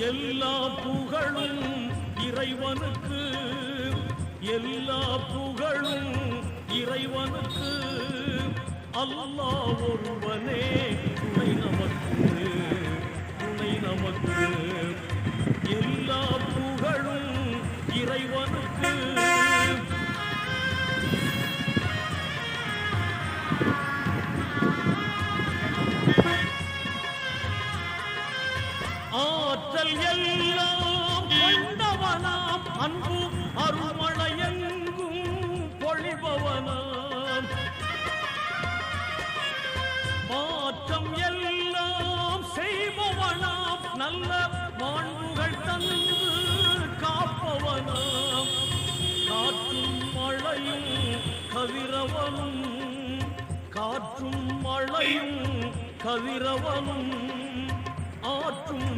எல்லா புகழும் இறைவனுக்கு, எல்லா புகழும் இறைவனுக்கு. அல்லாஹ் ஒருவனே துணை நமக்கு, துணை நமக்கு. எல்லா புகழும் இறைவனுக்கு. ஆற்றல் எல்லாம் கொண்டவனாம், அன்பு அருள்மழையெங்கும் பொழிபவனாம். மாற்றம் எல்லாம் செய்பவனாம், நல்ல மாண்புகள் தந்து காப்பவனாம். காற்றும் மழையும் கதிரவனும், காற்றும் மழையும் கதிரவனும், ஆற்றும்